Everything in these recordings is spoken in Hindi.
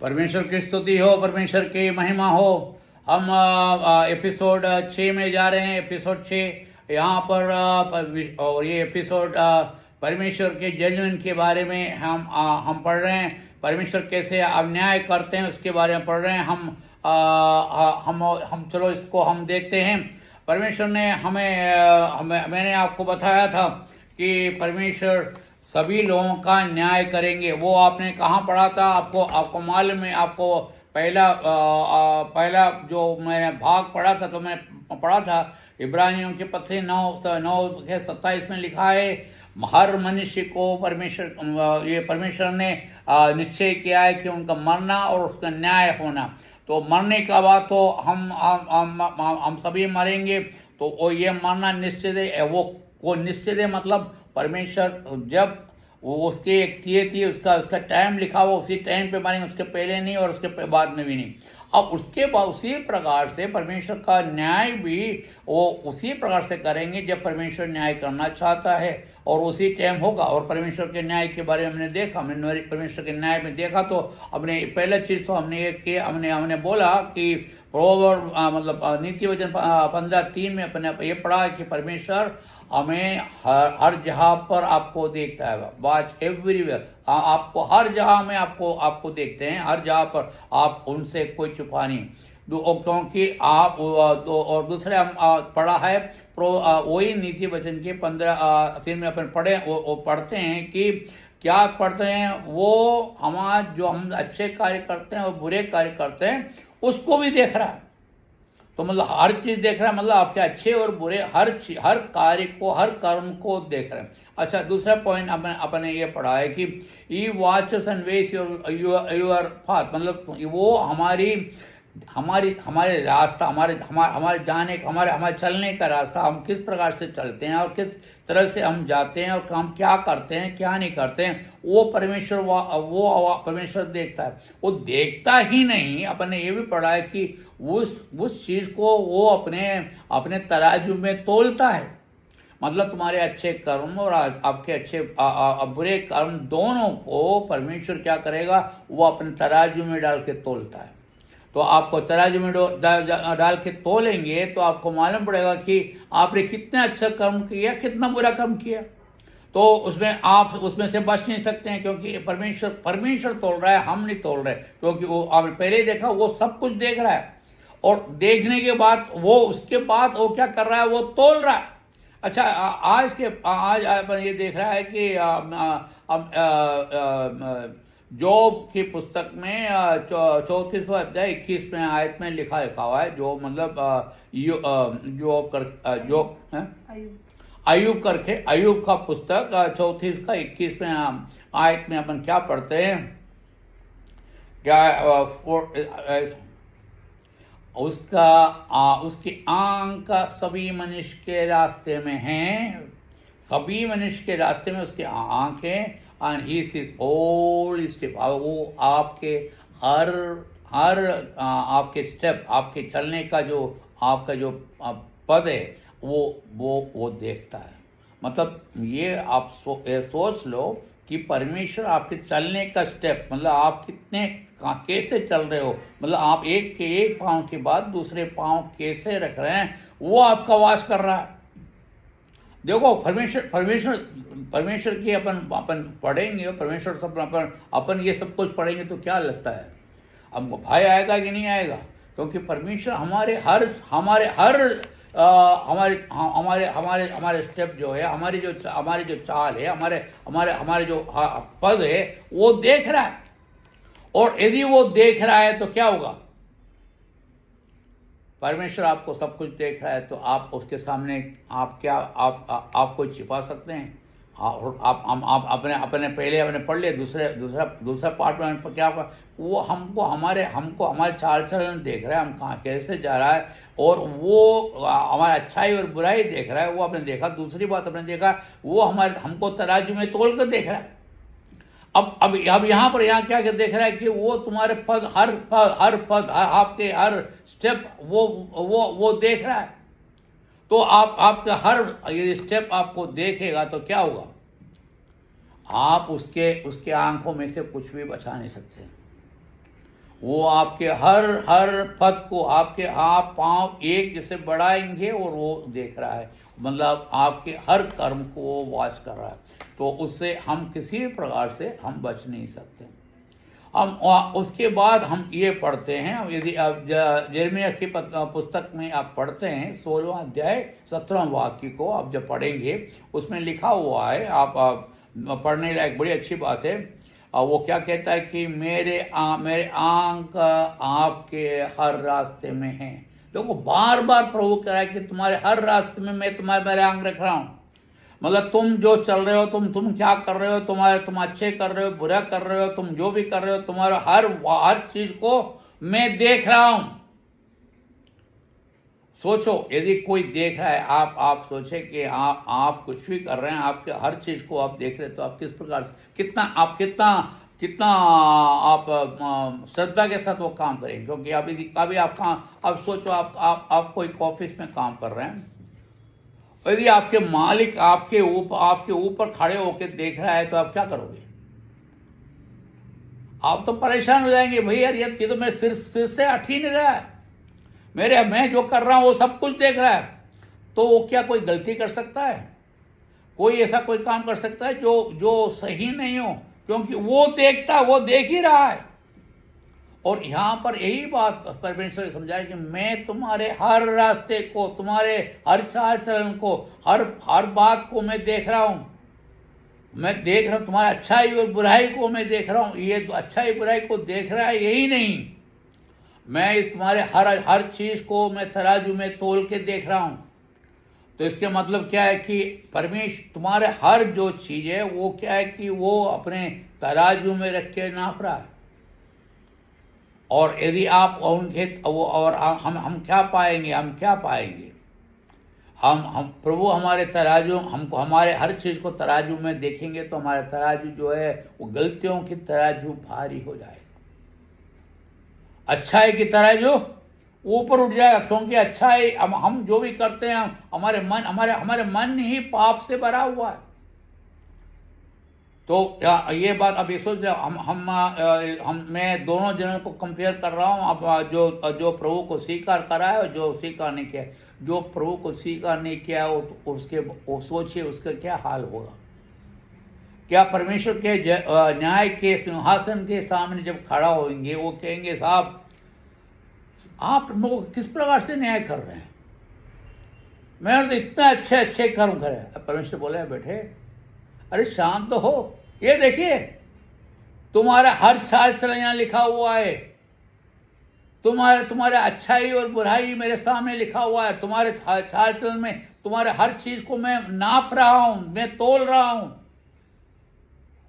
परमेश्वर की स्तुति हो, परमेश्वर की महिमा हो। हम एपिसोड 6 में जा रहे हैं। एपिसोड 6 यहाँ पर और ये एपिसोड परमेश्वर के जजमेंट के बारे में हम पढ़ रहे हैं। परमेश्वर कैसे अन्याय करते हैं उसके बारे में पढ़ रहे हैं। हम चलो इसको हम देखते हैं। परमेश्वर ने मैंने आपको बताया था कि परमेश्वर सभी लोगों का न्याय करेंगे। वो आपने कहाँ पढ़ा था? आपको मालूम है? आपको पहला जो मैंने भाग पढ़ा था तो मैंने पढ़ा था इब्रानियों के पत्री 9:27 में लिखा है, हर मनुष्य को परमेश्वर ने निश्चय किया है कि उनका मरना और उसका न्याय होना। तो मरने का बाद तो हम सभी मरेंगे। तो वो ये मरना निश्चित है। वो निश्चित है मतलब परमेश्वर जब वो उसके एक थी उसका टाइम लिखा हुआ, उसी टाइम पे मारेंगे, उसके पहले नहीं और उसके बाद में भी नहीं। अब उसके बाद उसी प्रकार से परमेश्वर का न्याय भी वो उसी प्रकार से करेंगे जब परमेश्वर न्याय करना चाहता है, और उसी टाइम होगा। और परमेश्वर के न्याय के बारे में हमने देखा, हमने परमेश्वर के न्याय में देखा। तो अपने पहला चीज तो हमने ये किया, हमने बोला कि प्रोवर्ब मतलब नीति वचन 15:3 में अपने ये पढ़ा कि परमेश्वर हमें हर जगह पर आपको देखता है। वॉच एवरीवेयर, आपको हर जगह में आपको देखते हैं, हर जगह पर आप उनसे कोई छुपा नहीं। क्योंकि आप और दूसरे हम पढ़ा है वही नीति वचन के 15:3 में अपन वो पढ़ते हैं कि क्या पढ़ते हैं, वो जो हम अच्छे कार्य करते हैं और बुरे कार्य करते हैं उसको भी देख रहा है। तो मतलब हर चीज देख रहा है, मतलब आपके अच्छे और बुरे हर कार्य को, हर कर्म को देख रहे हैं। अच्छा, दूसरा पॉइंट अपने ये पढ़ा है कि ई वॉचेस एंड वेस योर पाथ, मतलब वो हमारे रास्ता, हमारे जाने का, हमारे चलने का रास्ता, हम किस प्रकार से चलते हैं और किस तरह से हम जाते हैं और हम क्या करते हैं क्या नहीं करते हैं, वो परमेश्वर देखता है। वो देखता ही नहीं, अपने ये भी पढ़ा है कि उस चीज को वो अपने तराजू में तोलता है। मतलब तुम्हारे अच्छे कर्म और आपके अच्छे बुरे कर्म दोनों को परमेश्वर क्या करेगा, वो अपने तराजू में डाल के तोलता है। तो आपको तराजू में डाल के तोलेंगे तो आपको मालूम पड़ेगा कि आपने कितना अच्छा कर्म किया, कितना बुरा कर्म किया। तो उसमें से बच नहीं सकते हैं, क्योंकि परमेश्वर तोल रहा है, हम नहीं तोल रहे। क्योंकि वो आपने पहले देखा, वो सब कुछ देख रहा है, और देखने के बाद उसके बाद वो क्या कर रहा है, वो तोल रहा है। अच्छा, आज अपन ये देख रहा है कि जोब की पुस्तक में 34वां अध्याय 21वें आयत में लिखा हुआ है, जो मतलब अय्यूब का पुस्तक 34 का 21वें आयत में अपन क्या पढ़ते हैं, उसकी आंख सभी मनुष्य के रास्ते में है, सभी मनुष्य के रास्ते में उसकी आंखें, and he sees all step, वो आपके हर आपके स्टेप, आपके चलने का जो आपका जो पद है वो देखता है। मतलब ये आप सोच लो कि परमेश्वर आपके चलने का स्टेप, मतलब आप कैसे चल रहे हो, मतलब आप एक पांव के बाद दूसरे पांव कैसे रख रहे हैं, वो आपका वास कर रहा है। देखो, परमेश्वर की अपन पढ़ेंगे, परमेश्वर सब अपन ये सब कुछ पढ़ेंगे तो क्या लगता है हमको भय आएगा कि नहीं आएगा? क्योंकि परमेश्वर हमारे स्टेप जो है, हमारी जो चाल है, हमारे जो पद है, वो देख रहा है। और यदि वो देख रहा है तो क्या होगा? परमेश्वर आपको सब कुछ देख रहा है, तो आप उसके सामने आपको छिपा सकते हैं? आप अपने पहले पढ़ लिए, दूसरा पार्ट में क्या होगा, वो हमको हमारे चाल चलन देख रहा है, हम कहाँ कैसे जा रहा है, और वो हमारी अच्छाई और बुराई देख रहा है, वो आपने देखा। दूसरी बात आपने देखा, वो हमको तराजू में तोल कर देख रहा है। अब यहाँ क्या देख रहा है कि वो तुम्हारे हर पद आपके हर स्टेप वो देख रहा है। तो आपका हर ये स्टेप आपको देखेगा तो क्या होगा? आप उसके आंखों में से कुछ भी बचा नहीं सकते। वो आपके हर हर पद को आपके आप पांव एक जैसे बढ़ाएंगे और वो देख रहा है, मतलब आपके हर कर्म को वो वॉच कर रहा है। तो उससे हम किसी भी प्रकार से हम बच नहीं सकते। हम उसके बाद हम ये पढ़ते हैं, यदि आप यिर्मयाह की पुस्तक में आप पढ़ते हैं 16वां अध्याय 17वां वाक्य को आप जब पढ़ेंगे, उसमें लिखा हुआ है, आप पढ़ने लायक बड़ी अच्छी बात है। वो क्या कहता है कि मेरे आंख आपके हर रास्ते में हैं। देखो बार बार प्रभु कह रहा है कि तुम्हारे हर रास्ते में मैं मेरे आंख रख रहा हूँ। मतलब तुम जो चल रहे हो, तुम क्या कर रहे हो, तुम अच्छे कर रहे हो, बुरा कर रहे हो, तुम जो भी कर रहे हो, तुम्हारा हर चीज को मैं देख रहा हूं। सोचो, यदि कोई देख रहा है, आप सोचे कि आप कुछ भी कर रहे हैं, आपके हर चीज को आप देख रहे हैं, तो आप किस प्रकार से कितना आप श्रद्धा के साथ वो काम करेंगे। क्योंकि अभी आप सोचो, आप कोई ऑफिस में काम कर रहे हैं, यदि आपके मालिक आपके ऊपर खड़े होकर देख रहा है तो आप क्या करोगे? आप तो परेशान हो जाएंगे, भाई यार ये तो मैं सिर से हट ही नहीं रहा है, मैं जो कर रहा हूं वो सब कुछ देख रहा है। तो वो क्या कोई गलती कर सकता है? कोई ऐसा कोई काम कर सकता है जो सही नहीं हो? क्योंकि वो देख ही रहा है। और यहां पर यही बात परमेश्वर ने समझाया कि मैं तुम्हारे हर रास्ते को, तुम्हारे हर चाल चलन को, हर बात को मैं देख रहा हूं। मैं देख रहा हूं तुम्हारी अच्छाई और बुराई को मैं देख रहा हूं। ये तो अच्छाई बुराई को देख रहा है, यही नहीं, मैं इस तुम्हारे हर चीज को मैं तराजू में तोल के देख रहा हूं। तो इसके मतलब क्या है कि परमेश्वर तुम्हारे हर जो चीज है वो क्या है कि वो अपने तराजू में रख के नाप रहा है। और यदि आप उनके और हम क्या पाएंगे? हम प्रभु हमारे तराजू, हमको हमारे हर चीज को तराजू में देखेंगे तो हमारा तराजू जो है वो गलतियों की तराजू भारी हो जाएगा, अच्छाई की तराजू ऊपर उठ जाएगा। क्योंकि अच्छाई हम जो भी करते हैं, हमारे मन ही पाप से भरा हुआ है। तो ये बात अब ये सोच रहे मैं दोनों जनों को कंपेयर कर रहा हूं। अब जो प्रभु को स्वीकार करा है और जो स्वीकार नहीं किया, जो प्रभु को स्वीकार नहीं किया वो सोचिए उसका क्या हाल होगा। क्या परमेश्वर के न्याय के सिंहासन के सामने जब खड़ा होंगे, वो कहेंगे साहब आप लोग किस प्रकार से न्याय कर रहे हैं, मैंने तो इतना अच्छे कर्म करे। परमेश्वर बोले बेटे अरे शांत तो हो, ये देखिए तुम्हारा हर चाल चलन यहां लिखा हुआ है, तुम्हारे अच्छाई और बुराई मेरे सामने लिखा हुआ है, तुम्हारे चाल चलन में तुम्हारे हर चीज को मैं नाप रहा हूं, मैं तोल रहा हूं।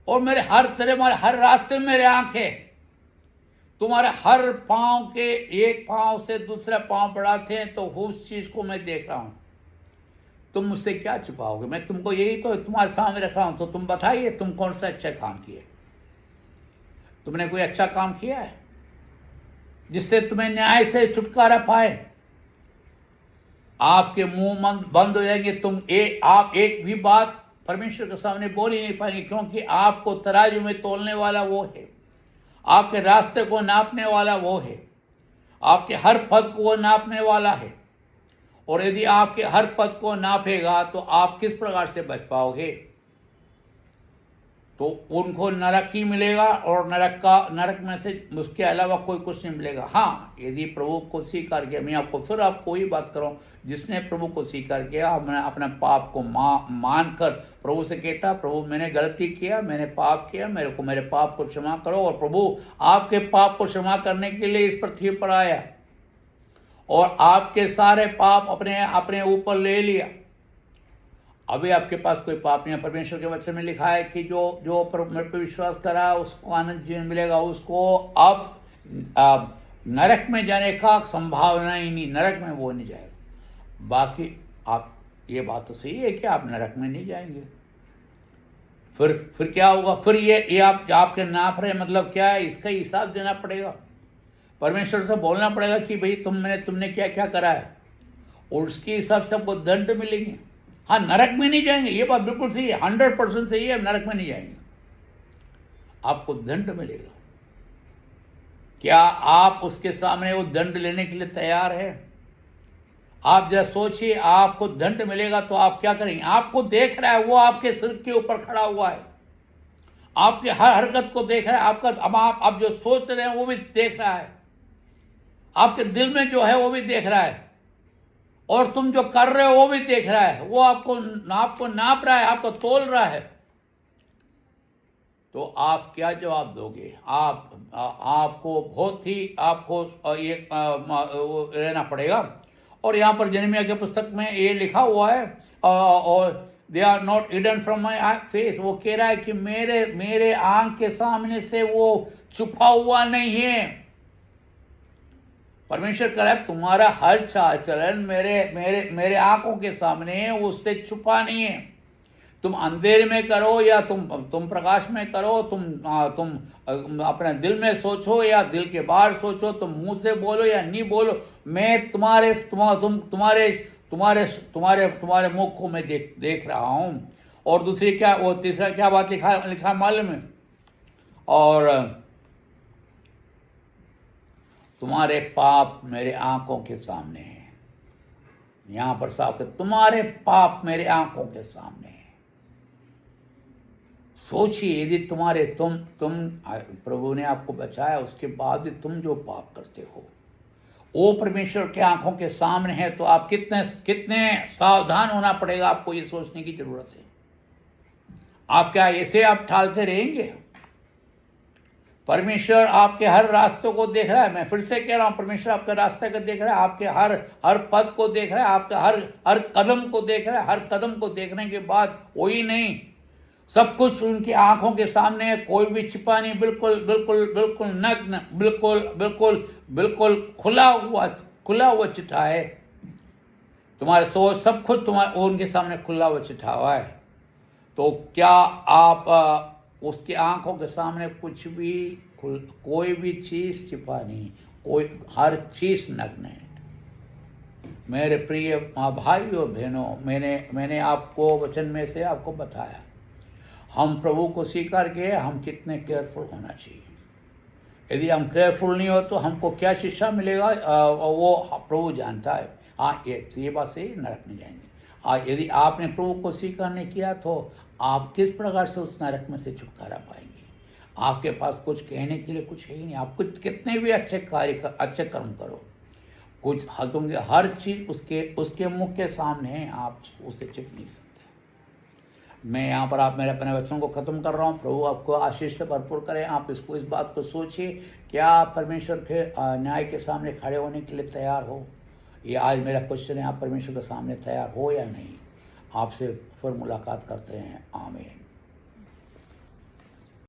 और मेरे हर रास्ते में मेरे आंख है। तुम्हारे हर पांव के एक पांव से दूसरा पांव बढ़ाते हैं तो उस चीज को मैं देख रहा हूं। तुम मुझसे क्या छुपाओगे? मैं तुमको यही तो तुम्हारे सामने रखा हूं। तो तुम बताइए तुम कौन सा अच्छा काम किए? तुमने कोई अच्छा काम किया है जिससे तुम्हें न्याय से छुटकारा पाए? आपके मुंह बंद हो जाएंगे, आप एक भी बात परमेश्वर के सामने बोल ही नहीं पाएंगे। क्योंकि आपको तराजू में तोलने वाला वो है, आपके रास्ते को नापने वाला वो है, आपके हर पद को वो नापने वाला है। और यदि आपके हर पद को नापेगा तो आप किस प्रकार से बच पाओगे? तो उनको नरक ही मिलेगा और नरक में से उसके अलावा कोई कुछ नहीं मिलेगा। हाँ, यदि प्रभु को स्वीकार किया, मैं आपको वही बात कर रहा हूँ, जिसने प्रभु को स्वीकार किया, हमने अपने पाप को मानकर प्रभु से कहता प्रभु मैंने गलती किया, मैंने पाप किया, मेरे पाप को क्षमा करो। और प्रभु आपके पाप को क्षमा करने के लिए इस पृथ्वी पर आया और आपके सारे पाप अपने ऊपर ले लिया। अभी आपके पास कोई पाप नहीं है। परमेश्वर के वचन में लिखा है कि जो मेरे पर विश्वास करा उसको आनंद जीवन मिलेगा, उसको अब नरक में जाने का संभावना ही नहीं, नरक में वो नहीं जाएगा। बाकी आप ये बात तो सही है कि आप नरक में नहीं जाएंगे। फिर क्या होगा? फिर ये आपके नाप रहे मतलब क्या है? इसका हिसाब देना पड़ेगा, परमेश्वर से बोलना पड़ेगा कि भाई तुमने क्या क्या करा है, और उसके हिसाब से आपको दंड मिलेंगे। हाँ, नरक में नहीं जाएंगे, ये बात बिल्कुल सही है, 100% सही है, नरक में नहीं जाएंगे, आपको दंड मिलेगा। क्या आप उसके सामने वो दंड लेने के लिए तैयार है? आप जरा सोचिए, आपको दंड मिलेगा तो आप क्या करेंगे? आपको देख रहा है, वो आपके सिर के ऊपर खड़ा हुआ है, आपके हर हरकत को देख रहा है, आपका अब आप जो सोच रहे हैं वो भी देख रहा है, आपके दिल में जो है वो भी देख रहा है, और तुम जो कर रहे हो वो भी देख रहा है। वो आपको नाप रहा है, आपको तोल रहा है। तो आप क्या जवाब दोगे? आपको बहुत ही आपको ये रहना पड़ेगा। और यहाँ पर यिर्मयाह के पुस्तक में ये लिखा हुआ है, और they are not hidden from my face. वो कह रहा है कि मेरे आंख के सामने से वो छुपा हुआ नहीं है। परमेश्वर कह रहा है तुम्हारा हर चाल चलन मेरे आंखों के सामने है, उससे छुपा नहीं है। तुम अंधेरे में करो या तुम प्रकाश में करो, तुम अपने दिल में सोचो या दिल के बाहर सोचो, तुम मुंह से बोलो या नहीं बोलो, मैं तुम्हारे मुख को मैं देख रहा हूं। और दूसरी क्या, वो तीसरा क्या बात लिखा मालूम है? और तुम्हारे पाप मेरे आंखों के सामने हैं। यहां पर साफ कर, तुम्हारे पाप मेरे आंखों के सामने हैं। सोचिए, यदि तुम प्रभु ने आपको बचाया, उसके बाद भी तुम जो पाप करते हो वो परमेश्वर के आंखों के सामने है, तो आप कितने सावधान होना पड़ेगा। आपको ये सोचने की जरूरत है। आप क्या ऐसे आप टालते रहेंगे? परमेश्वर आपके हर रास्तों को देख रहा है। मैं फिर से कह रहा हूं, परमेश्वर आपके रास्ते को देख रहा है, आपके हर पद को देख रहा है, आपके हर कदम को देख रहा है। हर कदम को देखने के बाद वही नहीं, सब कुछ उनकी आंखों के सामने है, कोई भी छिपा नहीं, बिल्कुल नग्न, बिल्कुल खुला हुआ चिट्ठा है। तुम्हारे सोच सब कुछ उनके सामने खुला हुआ चिट्ठा हुआ है। तो क्या आप उसकी आंखों के सामने कुछ भी कोई भी चीज छिपा नहीं, हर चीज नग्न है। मेरे प्रिय भाई और बहनों, मैंने आपको वचन में से आपको बताया, हम प्रभु को स्वीकार किए, हम कितने केयरफुल होना चाहिए। यदि हम केयरफुल नहीं हो तो हमको क्या शिक्षा मिलेगा, वो प्रभु जानता है। हाँ, ये बात से नरक में जाएंगे। यदि आपने प्रभु को स्वीकार नहीं किया तो आप किस प्रकार से उस नरक में से छुटकारा पाएंगे? आपके पास कुछ कहने के लिए कुछ है ही नहीं। आप कुछ कितने भी अच्छे कर्म करो, कुछ हर चीज उसके मुख के सामने है, आप उससे छिप नहीं सकते। मैं यहाँ पर मेरे अपने वचनों को खत्म कर रहा हूँ। प्रभु आपको आशीष से भरपूर करें। आप इस बात को सोचिए, क्या आप परमेश्वर के न्याय के सामने खड़े होने के लिए तैयार हो? ये आज मेरा क्वेश्चन है, आप परमेश्वर के सामने तैयार हो या नहीं? आपसे फिर मुलाकात करते हैं। आमीन।